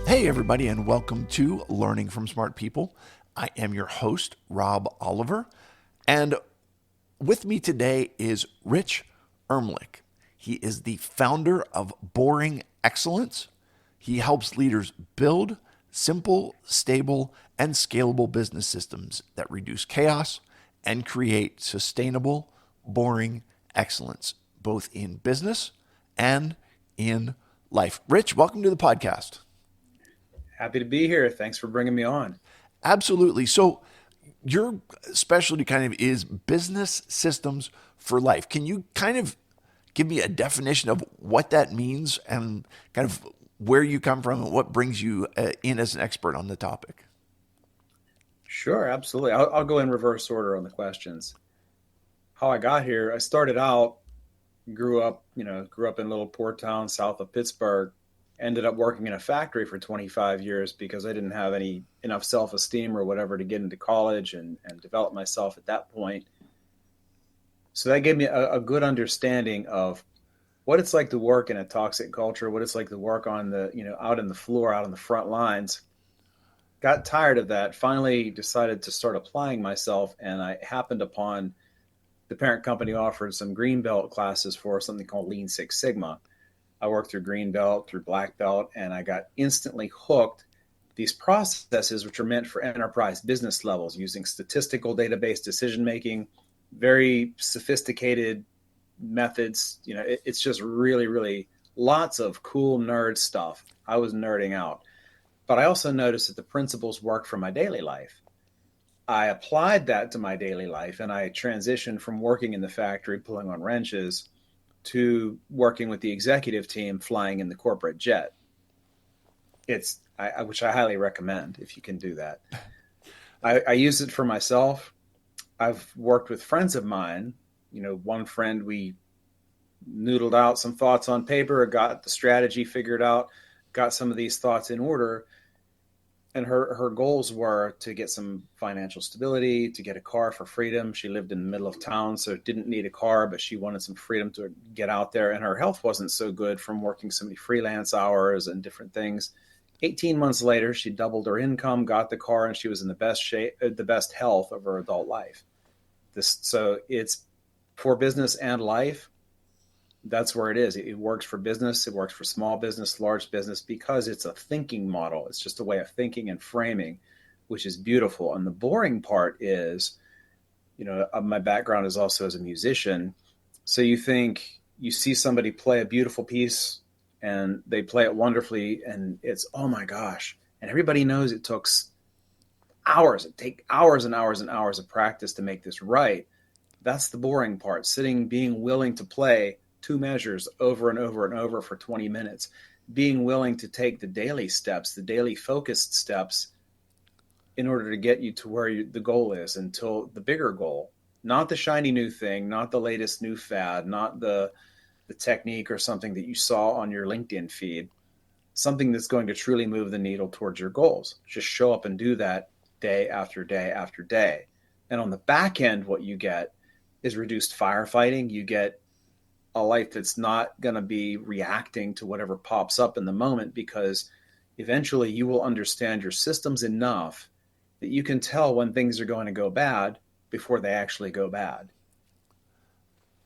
Hey, everybody, and welcome to Learning from Smart People. I am your host, Rob Oliver, and with me today is Rich Ermlick. He is the founder of Boring Excellence. He helps leaders build simple, stable, and scalable business systems that reduce chaos and create sustainable, boring excellence, both in business and in life. Rich, welcome to the podcast. Happy to be here. Thanks for bringing me on. Absolutely. So, your specialty kind of is business systems for life. Can you kind of give me a definition of what that means and kind of where you come from and what brings you in as an expert on the topic? Sure, absolutely. I'll go in reverse order on the questions. How I got here, I started out, grew up in a little port town south of Pittsburgh, ended up working in a factory for 25 years because I didn't have any enough self-esteem or whatever to get into college and develop myself at that point. So that gave me a good understanding of what it's like to work in a toxic culture, what it's like to work on out in the floor, out on the front lines. Got tired of that, finally decided to start applying myself, and I happened upon the parent company offered some green belt classes for something called Lean Six Sigma. I worked through green belt, through black belt, and I got instantly hooked. These processes, which are meant for enterprise business levels, using statistical database decision making, very sophisticated methods. It's just really, really lots of cool nerd stuff. I was nerding out. But I also noticed that the principles work for my daily life. I applied that to my daily life, and I transitioned from working in the factory pulling on wrenches to working with the executive team flying in the corporate jet. Which I highly recommend if you can do that. I use it for myself. I've worked with friends of mine. One friend, we noodled out some thoughts on paper, got the strategy figured out, got some of these thoughts in order, and her goals were to get some financial stability, to get a car for freedom. She lived in the middle of town, so didn't need a car, but she wanted some freedom to get out there. And her health wasn't so good from working so many freelance hours and different things. 18 months later, she doubled her income, got the car, and she was in the best shape, the best health of her adult life. So it's for business and life. That's where it is. It works for business. It works for small business, large business, because it's a thinking model. It's just a way of thinking and framing, which is beautiful. And the boring part is, my background is also as a musician. So you see somebody play a beautiful piece and they play it wonderfully, and it's, oh my gosh. And everybody knows it took hours. It take hours and hours and hours of practice to make this right. That's the boring part, being willing to play two measures over and over and over for 20 minutes, being willing to take the daily steps, the daily focused steps in order to get you to where the goal is, until the bigger goal, not the shiny new thing, not the latest new fad, not the technique or something that you saw on your LinkedIn feed, something that's going to truly move the needle towards your goals. Just show up and do that day after day after day. And on the back end, what you get is reduced firefighting. You get a life that's not going to be reacting to whatever pops up in the moment, because eventually you will understand your systems enough that you can tell when things are going to go bad before they actually go bad.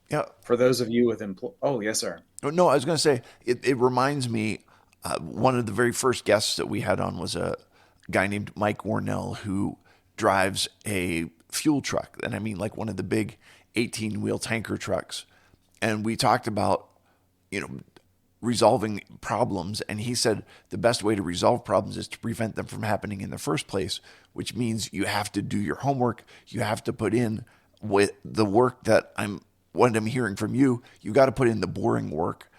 Yeah. For those of you with oh, yes, sir. No, I was going to say, it reminds me, one of the very first guests that we had on was a guy named Mike Warnell who drives a fuel truck. And I mean, like one of the big 18-wheel tanker trucks. And we talked about, resolving problems. And he said the best way to resolve problems is to prevent them from happening in the first place, which means you have to do your homework. You have to put in with the work that what I'm hearing from you. You got to put in the boring work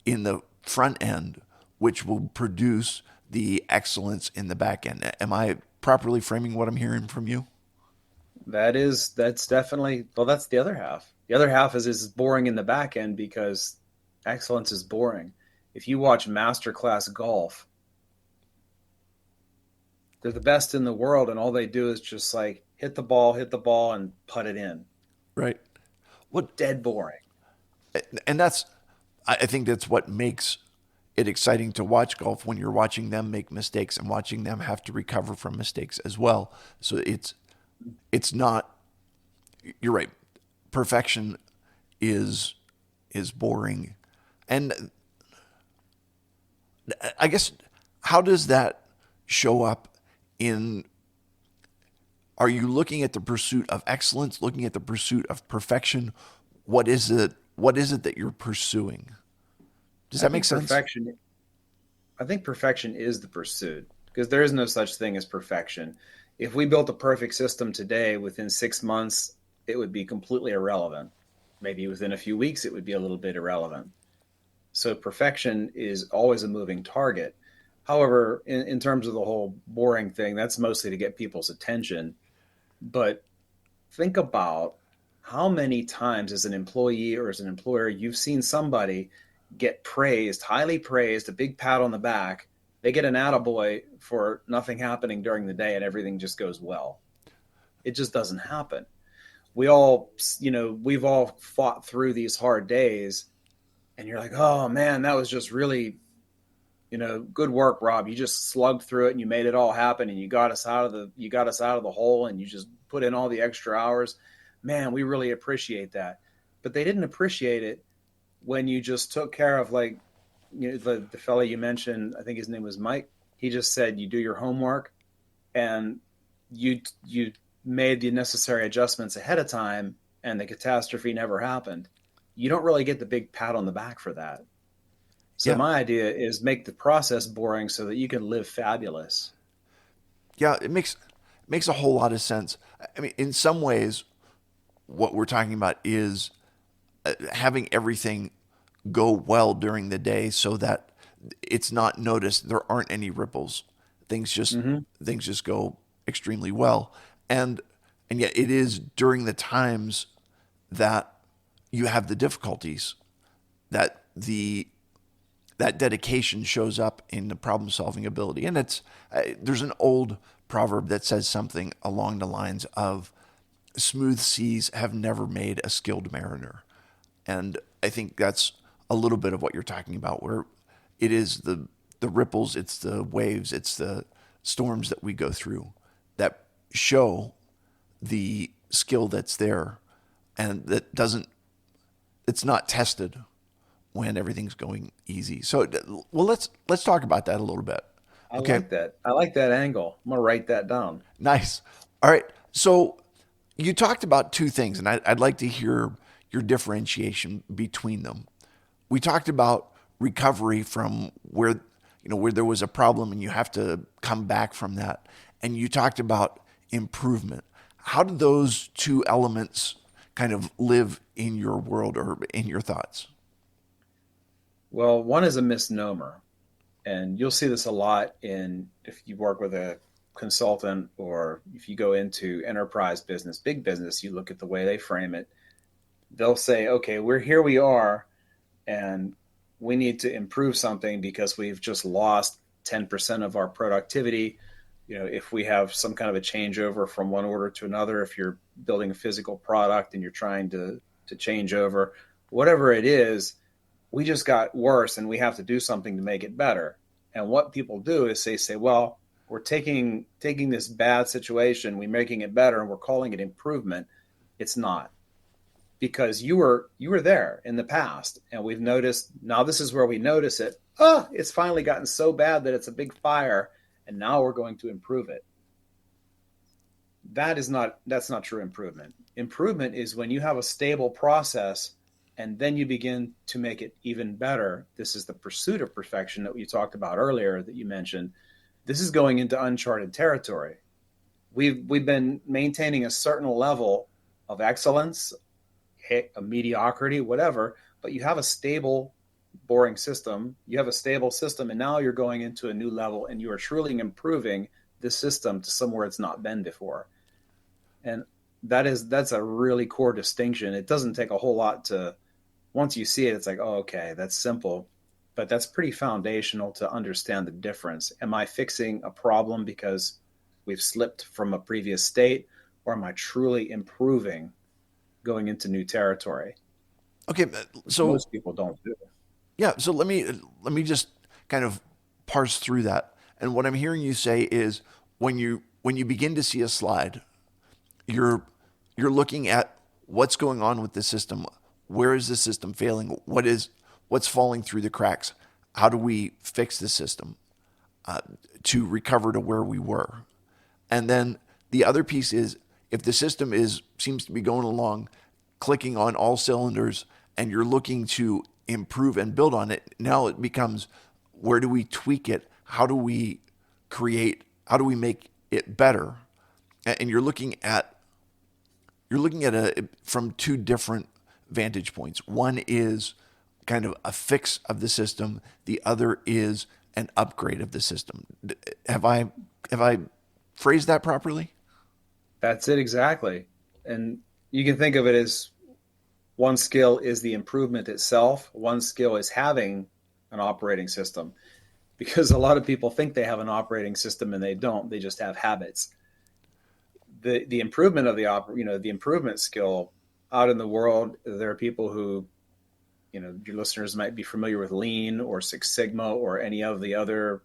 in the front end, which will produce the excellence in the back end. Am I properly framing what I'm hearing from you? That's definitely, well, that's the other half. The other half is boring in the back end, because excellence is boring. If you watch masterclass golf, they're the best in the world, and all they do is just like hit the ball, and putt it in. Right. What Dead boring. and I think that's what makes it exciting to watch golf when you're watching them make mistakes and watching them have to recover from mistakes as well. So it's not, you're right. Perfection is boring. And I guess, how does that show up in, are you looking at the pursuit of excellence, looking at the pursuit of perfection? What is it that you're pursuing? Does I that make think sense? perfection. I think perfection is the pursuit because there is no such thing as perfection. If we built a perfect system today, within 6 months, it would be completely irrelevant. Maybe within a few weeks, it would be a little bit irrelevant. So perfection is always a moving target. However, in terms of the whole boring thing, that's mostly to get people's attention. But think about how many times as an employee or as an employer you've seen somebody get praised, highly praised, a big pat on the back. They get an attaboy for nothing happening during the day and everything just goes well. It just doesn't happen. We all, we've all fought through these hard days and you're like, oh man, that was just really, good work, Rob. You just slugged through it and you made it all happen and you got us out of the hole and you just put in all the extra hours. Man, we really appreciate that. But they didn't appreciate it when you just took care of, like, the fella you mentioned, I think his name was Mike. He just said you do your homework and you made the necessary adjustments ahead of time and the catastrophe never happened. You don't really get the big pat on the back for that. So Yeah. my idea is make the process boring so that you can live fabulous. Yeah, it makes a whole lot of sense. I mean, in some ways, what we're talking about is having everything go well during the day so that it's not noticed. There aren't any ripples. Things just Mm-hmm. things just go extremely well, and and yet it is during the times that you have the difficulties that that dedication shows up in the problem solving ability. And there's an old proverb that says something along the lines of smooth seas have never made a skilled mariner. And I think that's a little bit of what you're talking about, where it is the ripples, it's the waves, it's the storms that we go through that show the skill that's there, and that doesn't, it's not tested when everything's going easy. So, well, let's talk about that a little bit. I Okay, like that. I like that angle. I'm gonna write that down. nice. All right. So you talked about two things, and I'd like to hear your differentiation between them. We talked about recovery from where there was a problem and you have to come back from that, and you talked about improvement. How do those two elements kind of live in your world or in your thoughts? Well, one is a misnomer, and you'll see this a lot in if you work with a consultant or if you go into enterprise business, big business, you look at the way they frame it. They'll say, okay, we are, and we need to improve something because we've just lost 10% of our productivity. If we have some kind of a changeover from one order to another, if you're building a physical product and you're trying to change over, whatever it is, we just got worse and we have to do something to make it better. And what people do is they say, well, we're taking this bad situation, we're making it better, and we're calling it improvement. It's not, because you were there in the past, and we've noticed now. This is where we notice it. Oh, it's finally gotten so bad that it's a big fire, and now we're going to improve it. That's not true improvement. Improvement is when you have a stable process and then you begin to make it even better. This is the pursuit of perfection that we talked about earlier, that you mentioned. This is going into uncharted territory. We've been maintaining a certain level of excellence, a mediocrity, whatever, but you have a stable, boring system. You have a stable system, and now you're going into a new level, and you are truly improving the system to somewhere it's not been before. And that's a really core distinction. It doesn't take a whole lot to, once you see it, it's like, oh, okay, that's simple, but that's pretty foundational to understand the difference. Am I fixing a problem because we've slipped from a previous state, or am I truly improving going into new territory? Okay, Which so most people don't do. yeah, so let me just kind of parse through that. And what I'm hearing you say is when you begin to see a slide, you're looking at what's going on with the system. Where is the system failing? What's falling through the cracks? How do we fix the system to recover to where we were? And then the other piece is if the system seems to be going along, clicking on all cylinders, and you're looking to improve and build on it, now it becomes where do we tweak it? How do we make it better? And you're looking at it from two different vantage points. One is kind of a fix of the system. The other is an upgrade of the system. Have I phrased that properly? That's it exactly. And you can think of it as one skill is the improvement itself. One skill is having an operating system, because a lot of people think they have an operating system and they don't. They just have habits. The improvement of the improvement skill out in the world, there are people who, your listeners might be familiar with Lean or Six Sigma or any of the other.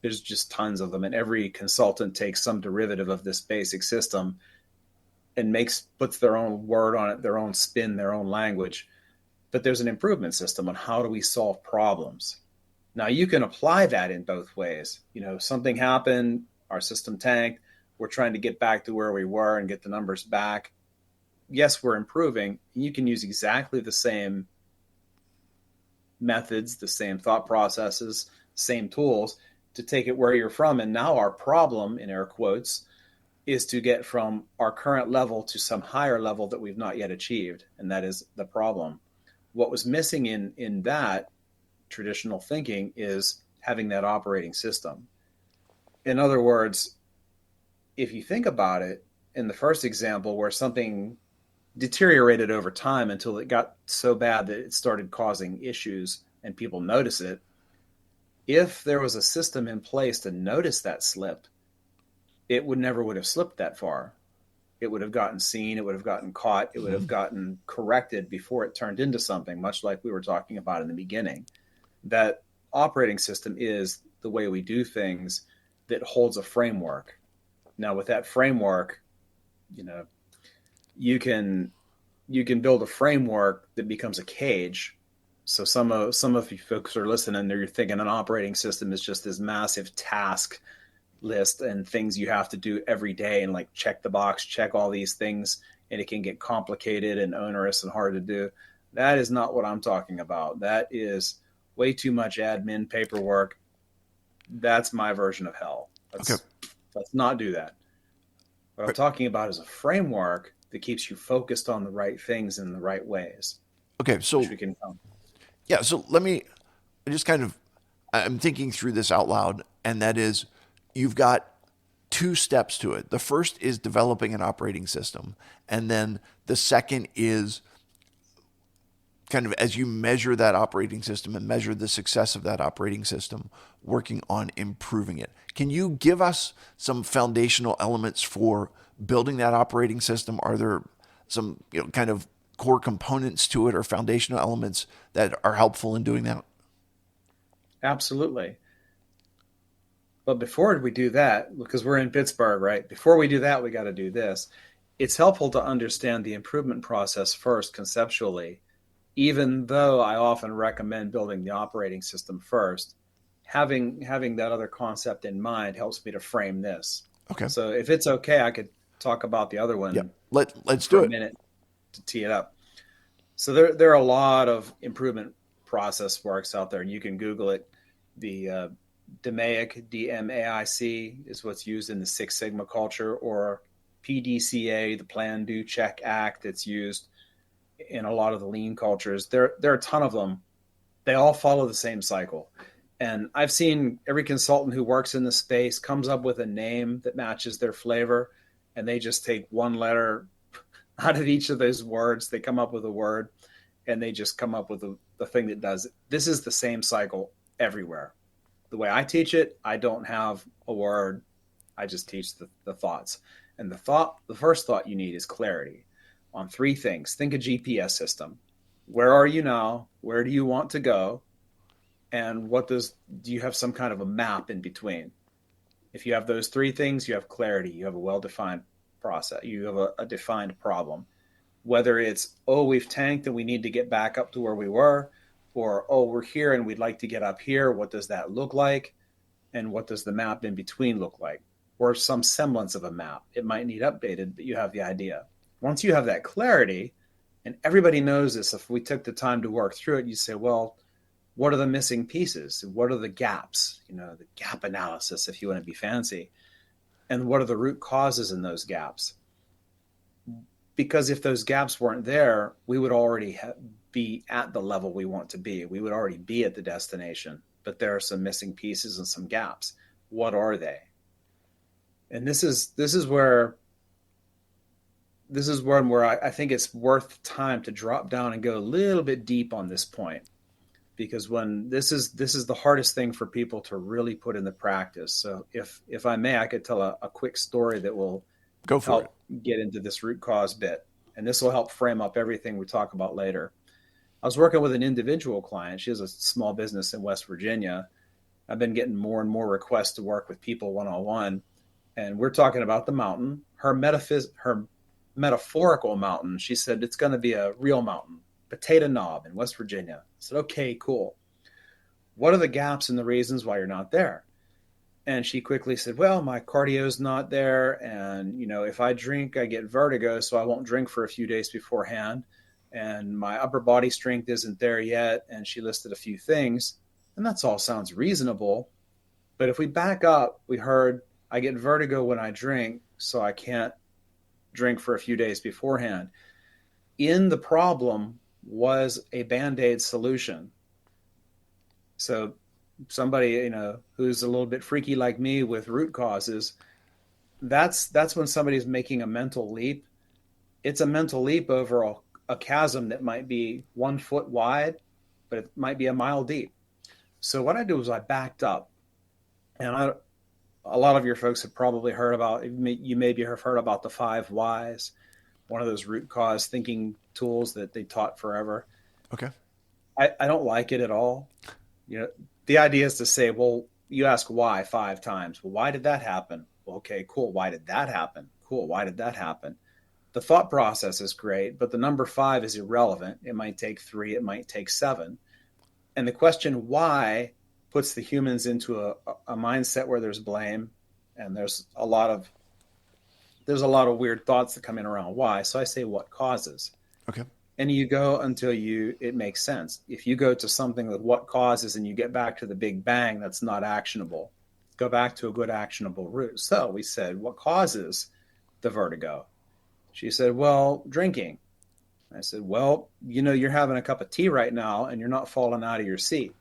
There's just tons of them, and every consultant takes some derivative of this basic system and puts their own word on it, their own spin, their own language. But there's an improvement system on how do we solve problems. Now you can apply that in both ways. Something happened, our system tanked, we're trying to get back to where we were and get the numbers back. Yes, we're improving. You can use exactly the same methods, the same thought processes, same tools to take it where you're from. And now our problem, in air quotes, is to get from our current level to some higher level that we've not yet achieved. And that is the problem. What was missing in that traditional thinking is having that operating system. In other words, if you think about it, in the first example where something deteriorated over time until it got so bad that it started causing issues and people notice it, if there was a system in place to notice that slip, it would have slipped that far. It would have gotten seen, it would have gotten caught, it would have gotten corrected before it turned into something, much like we were talking about in the beginning. That operating system is the way we do things that holds a framework. Now, with that framework, you can build a framework that becomes a cage. So some of you folks are listening, you're thinking an operating system is just this massive task list and things you have to do every day and like check the box, check all these things, and it can get complicated and onerous and hard to do. That is not what I'm talking about. That is way too much admin paperwork. That's my version of hell. Let's not do that. What I'm talking about is a framework that keeps you focused on the right things in the right ways. Okay, so which we can so I'm thinking through this out loud, and that is, you've got two steps to it. The first is developing an operating system, and then the second is kind of as you measure that operating system and measure the success of that operating system, working on improving it. Can you give us some foundational elements for building that operating system? Are there some kind of core components to it or foundational elements that are helpful in doing that? Absolutely. But before we do that, because we're in Pittsburgh, right? Before we do that, we got to do this. It's helpful to understand the improvement process first conceptually, even though I often recommend building the operating system first. Having that other concept in mind helps me to frame this. Okay. So if it's okay, I could talk about the other one. Yeah. Let's do it. A minute to tee it up. So there are a lot of improvement process works out there, and you can Google it. The DMAIC, D-M-A-I-C, is what's used in the Six Sigma culture, or PDCA, the Plan, Do, Check, Act, that's used in a lot of the lean cultures. There are a ton of them. They all follow the same cycle. And I've seen every consultant who works in the space comes up with a name that matches their flavor, and they just take one letter out of each of those words. They come up with a word, and they just come up with the thing that does it. This is the same cycle everywhere. The way I teach it, I don't have a word. I just teach the thoughts. And the first thought you need is clarity on three things. Think a GPS system. Where are you now? Where do you want to go? And do you have some kind of a map in between? If you have those three things, you have clarity, you have a well-defined process, you have a defined problem. Whether it's, oh, we've tanked and we need to get back up to where we were, or, oh, we're here and we'd like to get up here. What does that look like? And what does the map in between look like? Or some semblance of a map. It might need updated, but you have the idea. Once you have that clarity, and everybody knows this, if we took the time to work through it, you say, well, what are the missing pieces? What are the gaps? The gap analysis, if you want to be fancy. And what are the root causes in those gaps? Because if those gaps weren't there, we would already be at the level we want to be. We would already be at the destination, but there are some missing pieces and some gaps. What are they? And this is where I think it's worth time to drop down and go a little bit deep on this point, because when this is the hardest thing for people to really put into practice. So if I may, I could tell a quick story that will Go for it. Get into this root cause bit. And this will help frame up everything we talk about later. I was working with an individual client. She has a small business in West Virginia. I've been getting more and more requests to work with people one-on-one. And we're talking about the mountain, her metaphorical mountain. She said, it's going to be a real mountain, Potato Knob in West Virginia. I said, okay, cool. What are the gaps and the reasons why you're not there? And she quickly said, well, my cardio's not there. And, if I drink, I get vertigo, so I won't drink for a few days beforehand. And my upper body strength isn't there yet. And she listed a few things. And that's all sounds reasonable. But if we back up, we heard, I get vertigo when I drink, so I can't drink for a few days beforehand. In the problem was a Band-Aid solution. So somebody, who's a little bit freaky like me with root causes, that's when somebody's making a mental leap. It's a mental leap over a chasm that might be 1 foot wide, but it might be a mile deep. So what I do is I backed up, and a lot of your folks have probably heard about, you maybe have heard about the 5 whys, one of those root cause thinking tools that they taught forever. Okay. I don't like it at all. The idea is to say, well, you ask why 5 times. Well, why did that happen? Well, okay, cool. Why did that happen? Cool. Why did that happen? The thought process is great, but the number 5 is irrelevant. It might take 3. It might take 7. And the question why puts the humans into a mindset where there's blame, and there's a lot of weird thoughts that come in around why. So I say what causes. Okay. And you go until it makes sense. If you go to something with what causes and you get back to the big bang, that's not actionable. Go back to a good actionable route. So we said, what causes the vertigo? She said, well, drinking. I said, well, you're having a cup of tea right now and you're not falling out of your seat.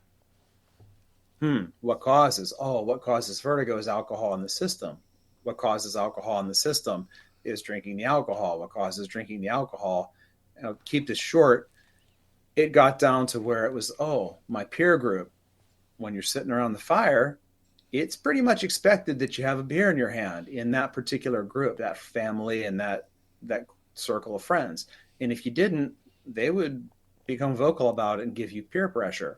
What causes? Oh, what causes vertigo is alcohol in the system. What causes alcohol in the system is drinking the alcohol. What causes drinking the alcohol? Keep this short, it got down to where it was, my peer group. When you're sitting around the fire, it's pretty much expected that you have a beer in your hand in that particular group, that family and that circle of friends. And if you didn't, they would become vocal about it and give you peer pressure.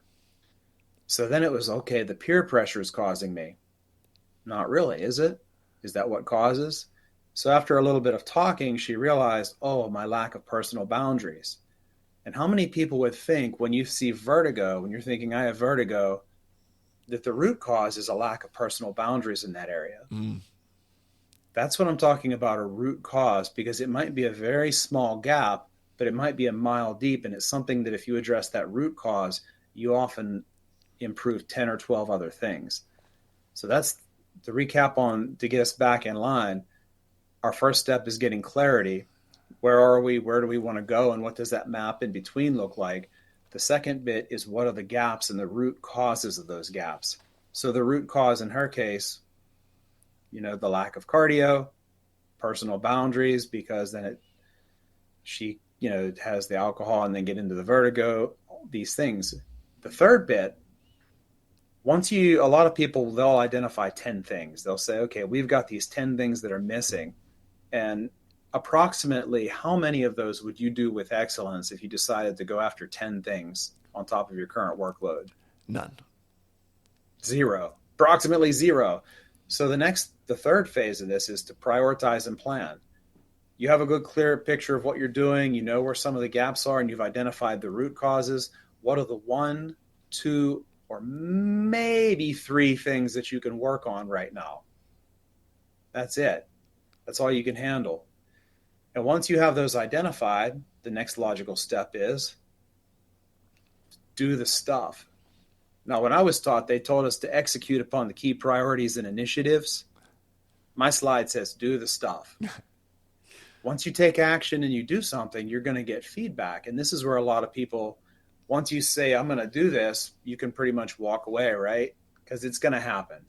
So then it was, okay, the peer pressure is causing me. Not really, is it? Is that what causes? So after a little bit of talking, she realized, my lack of personal boundaries. And how many people would think when you see vertigo, when you're thinking I have vertigo, that the root cause is a lack of personal boundaries in that area? That's what I'm talking about, a root cause, because it might be a very small gap, but it might be a mile deep. And it's something that if you address that root cause, you often improve 10 or 12 other things. So that's the recap on, to get us back in line. Our first step is getting clarity. Where are we? Where do we want to go? And what does that map in between look like? The second bit is, what are the gaps and the root causes of those gaps? So the root cause in her case, the lack of cardio, personal boundaries, because then she has the alcohol and then get into the vertigo, these things. The third bit, a lot of people, they'll identify 10 things. They'll say, okay, we've got these 10 things that are missing. And approximately how many of those would you do with excellence if you decided to go after 10 things on top of your current workload? None. Zero, approximately zero. So the third phase of this is to prioritize and plan. You have a good, clear picture of what you're doing. You know where some of the gaps are, and you've identified the root causes. What are the one, two, or maybe three things that you can work on right now? That's it. That's all you can handle. And once you have those identified, the next logical step is do the stuff. Now, when I was taught, they told us to execute upon the key priorities and initiatives. My slide says do the stuff. Once you take action and you do something, you're going to get feedback. And this is where a lot of people, once you say, I'm going to do this, you can pretty much walk away, right? Because it's going to happen.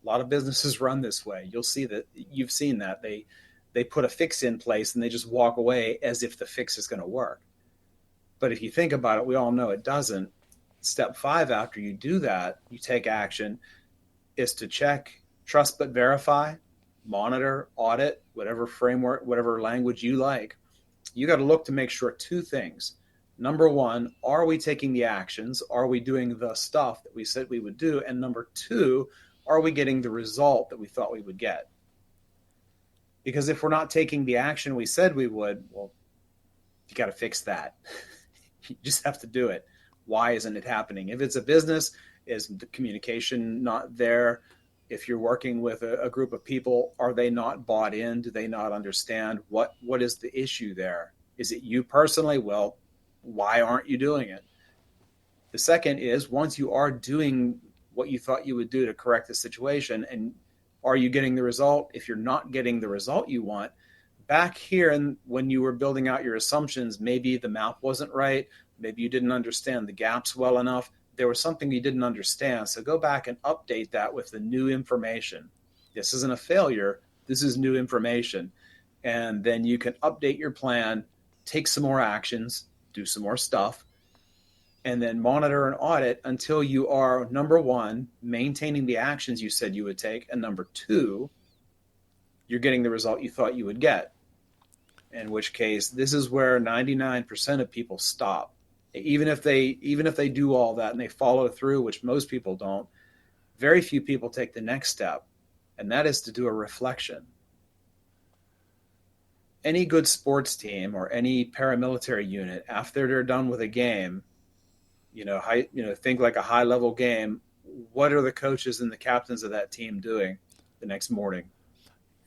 A lot of businesses run this way. You'll see that. You've seen that. They put a fix in place and they just walk away as if the fix is going to work. But if you think about it, we all know it doesn't. Step 5, after you do that, you take action, is to check, trust but verify, monitor, audit, whatever framework, whatever language you like. You got to look to make sure 2 things. Number 1, are we taking the actions? Are we doing the stuff that we said we would do? And number 2, are we getting the result that we thought we would get? Because if we're not taking the action we said we would, well, you got to fix that. You just have to do it. Why isn't it happening? If it's a business, is the communication not there? If you're working with a group of people, are they not bought in? Do they not understand? What is the issue there? Is it you personally? Well, why aren't you doing it? The second is, once you are doing what you thought you would do to correct the situation, and are you getting the result? If you're not getting the result you want, back here, and when you were building out your assumptions, maybe the map wasn't right. Maybe you didn't understand the gaps well enough. There was something you didn't understand. So go back and update that with the new information. This isn't a failure. This is new information. And then you can update your plan, take some more actions, do some more stuff, and then monitor and audit until you are, number 1, maintaining the actions you said you would take. And number 2, you're getting the result you thought you would get. In which case, this is where 99% of people stop. Even if they do all that and they follow through, which most people don't, very few people take the next step, and that is to do a reflection. Any good sports team or any paramilitary unit, after they're done with a game, think like a high-level game, what are the coaches and the captains of that team doing the next morning?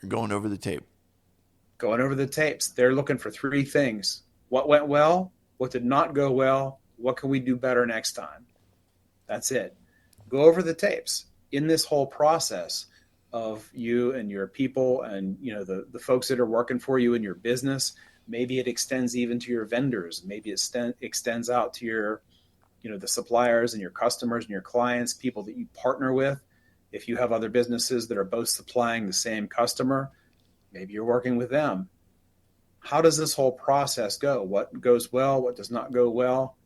You're going over the tape. Going over the tapes. They're looking for 3 things. What went well? What did not go well? What can we do better next time? That's it. Go over the tapes. In this whole process of you and your people and the folks that are working for you in your business, maybe it extends even to your vendors. Maybe it extends out to your the suppliers and your customers and your clients, people that you partner with. If you have other businesses that are both supplying the same customer, maybe you're working with them. How does this whole process go? What goes well? What does not go well?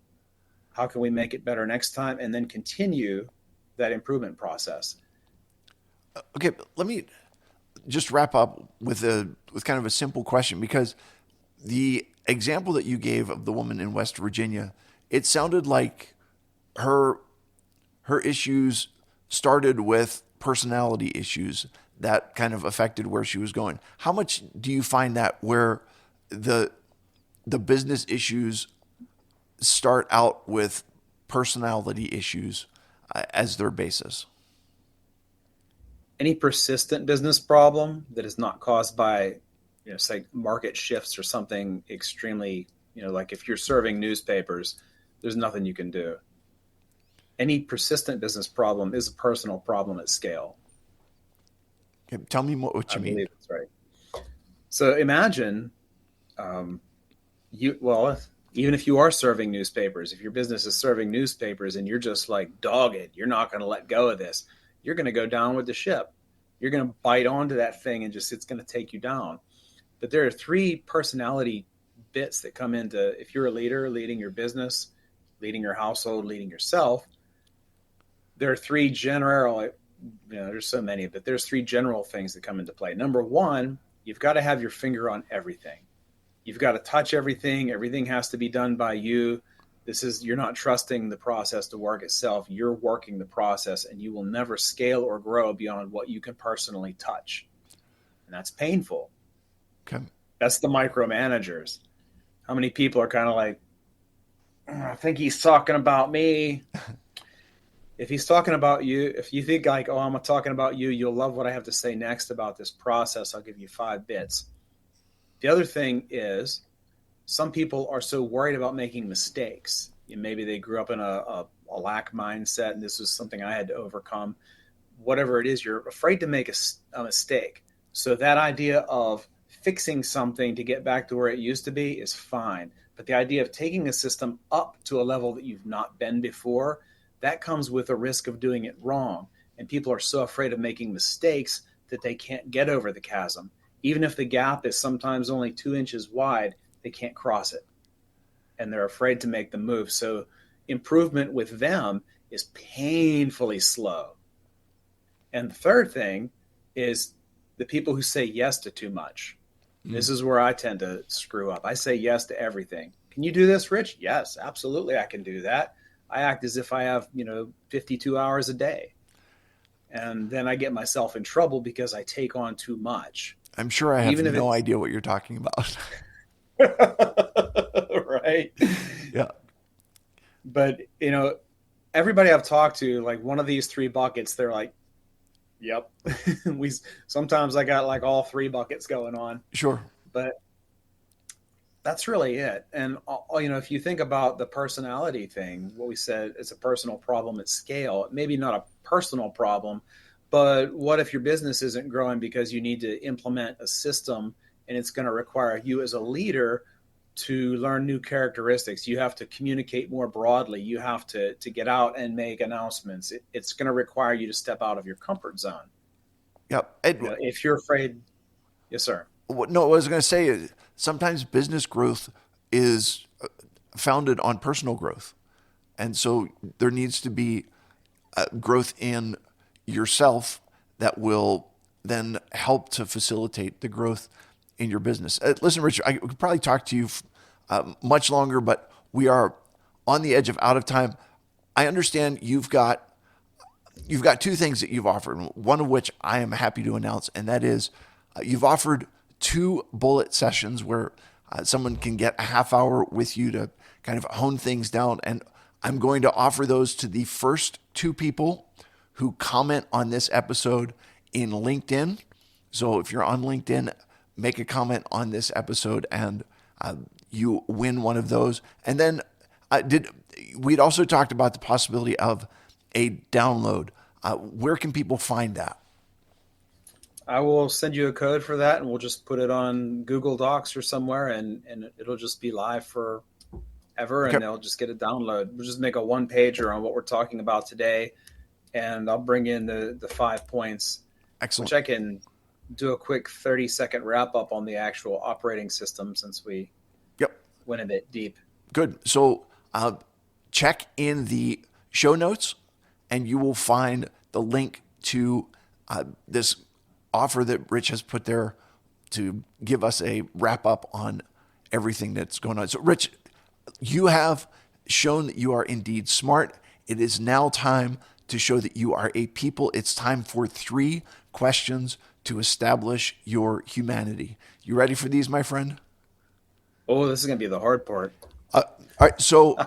How can we make it better next time? And then continue that improvement process. Okay, let me just wrap up with kind of a simple question, because the example that you gave of the woman in West Virginia, it sounded like her issues started with personality issues that kind of affected where she was going. How much do you find that where the business issues start out with personality issues as their basis? Any persistent business problem that is not caused by, say market shifts or something extremely, like if you're serving newspapers, there's nothing you can do. Any persistent business problem is a personal problem at scale. Okay, tell me what you mean. I believe that's right. So imagine, even if you are serving newspapers, if your business is serving newspapers and you're just like dogged, you're not going to let go of this, you're going to go down with the ship. You're going to bite onto that thing and it's going to take you down. But there are 3 personality bits that come into, if you're a leader, leading your business, leading your household, leading yourself, there are 3 general, there's so many, but there's 3 general things that come into play. Number 1, you've got to have your finger on everything. You've got to touch everything. Everything has to be done by you. You're not trusting the process to work itself. You're working the process, and you will never scale or grow beyond what you can personally touch. And that's painful. Okay. That's the micromanagers. How many people are kind of like, I think he's talking about me. If he's talking about you, if you think like, oh, I'm talking about you, you'll love what I have to say next about this process. I'll give you 5 bits. The other thing is, some people are so worried about making mistakes. Maybe they grew up in a lack mindset, and this was something I had to overcome. Whatever it is, you're afraid to make a mistake. So that idea of fixing something to get back to where it used to be is fine. But the idea of taking a system up to a level that you've not been before, that comes with a risk of doing it wrong. And people are so afraid of making mistakes that they can't get over the chasm. Even if the gap is sometimes only 2 inches wide, they can't cross it. And they're afraid to make the move. So improvement with them is painfully slow. And the third thing is the people who say yes to too much. This is where I tend to screw up. I say yes to everything. Can you do this, Rich? Yes, absolutely. I can do that. I act as if I have, 52 hours a day. And then I get myself in trouble because I take on too much. I'm sure I have no idea what you're talking about. Right. Yeah. But, everybody I've talked to, like one of these 3 buckets, they're like, yep. Sometimes I got like all 3 buckets going on. Sure. But that's really it. And, if you think about the personality thing, what we said, it's a personal problem at scale. Maybe not a personal problem, but what if your business isn't growing because you need to implement a system and it's going to require you as a leader to learn new characteristics? You have to communicate more broadly. You have to get out and make announcements. It's going to require you to step out of your comfort zone. Yep. If you're afraid. Yes, sir. No, what I was going to say is sometimes business growth is founded on personal growth. And so there needs to be growth in yourself that will then help to facilitate the growth in your business. Listen, Richard, I could probably talk to you much longer, but we are on the edge of out of time. I understand you've got 2 things that you've offered, one of which I am happy to announce, and that is you've offered 2 bullet sessions where someone can get a half hour with you to kind of hone things down. And I'm going to offer those to the first 2 people who comment on this episode in LinkedIn. So if you're on LinkedIn, make a comment on this episode and you win one of those. And then we'd also talked about the possibility of a download. Where can people find that? I will send you a code for that, and we'll just put it on Google Docs or somewhere, and it'll just be live forever, and they'll just get a download. We'll just make a 1-pager on what we're talking about today, and I'll bring in the 5 points. Excellent. Which I can do a quick 30-second wrap-up on the actual operating system since we went a bit deep. Good. So check in the show notes, and you will find the link to this offer that Rich has put there to give us a wrap up on everything that's going on. So Rich, you have shown that you are indeed smart. It is now time to show that you are a people. It's time for 3 questions to establish your humanity. You ready for these, my friend? Oh, this is going to be the hard part. All right. So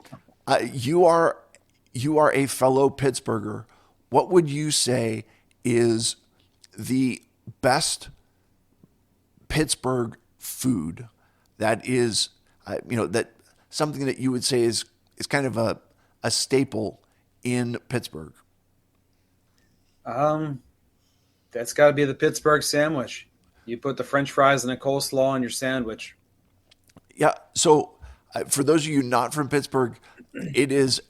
you are a fellow Pittsburgher. What would you say is the best Pittsburgh food that is, that something that you would say is kind of a staple in Pittsburgh? That's got to be the Pittsburgh sandwich. You put the French fries and a coleslaw on your sandwich. Yeah. So for those of you not from Pittsburgh, it's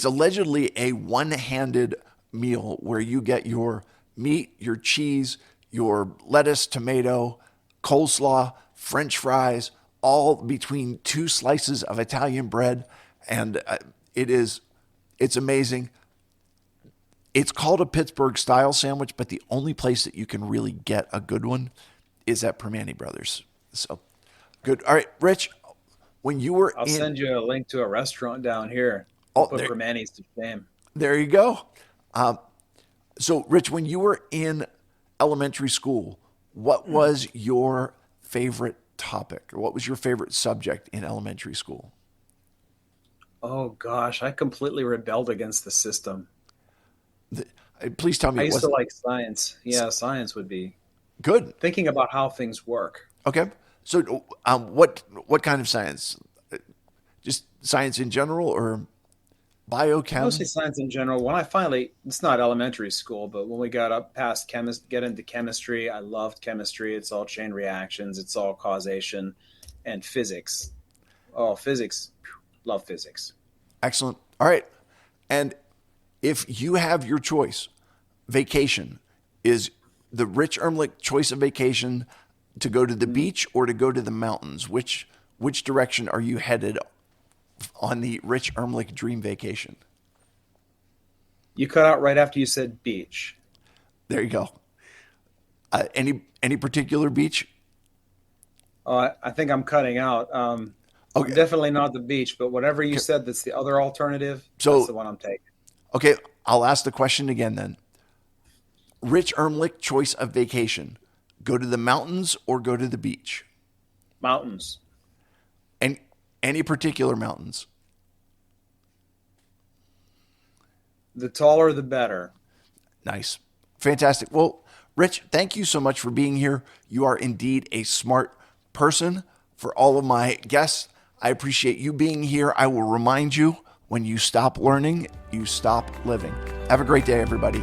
allegedly a one-handed meal where you get your meat, your cheese, your lettuce, tomato, coleslaw, French fries, all between 2 slices of Italian bread. And it's amazing. It's called a Pittsburgh style sandwich, but the only place that you can really get a good one is at Permane Brothers. So good. All right, Rich, when you were I'll in, send you a link to a restaurant down here. We'll oh, put Primanti's to shame. there you go. So, Rich, when you were in elementary school, what was your favorite topic, or what was your favorite subject in elementary school? Oh gosh, I completely rebelled against the system. Please tell me I it used to wasn't like science. Yeah, science would be good. thinking about how things work. Okay. So, what kind of science? Just science in general, or Mostly biochem? science in general. When I finally, it's not elementary school, but when we got up past get into chemistry, I loved chemistry. It's all chain reactions, it's all causation, and physics. Oh, physics. Love physics. Excellent. All right. And if you have your choice, vacation is the Rich Ermlick choice of vacation to go to the beach or to go to the mountains. Which direction are you headed on the Rich Ermlick dream vacation? You cut out right after you said beach. There you go. Any particular beach? I think I'm cutting out. Okay. Definitely not the beach, but whatever you Okay. said that's the other alternative, So, that's the one I'm taking. okay, I'll ask the question again then. Rich Ermlick choice of vacation. Go to the mountains or go to the beach? Mountains. And any particular mountains? The taller, the better. Nice. Fantastic. Well, Rich, thank you so much for being here. You are indeed a smart person. For all of my guests, I appreciate you being here. I will remind you, when you stop learning, you stop living. Have a great day, everybody.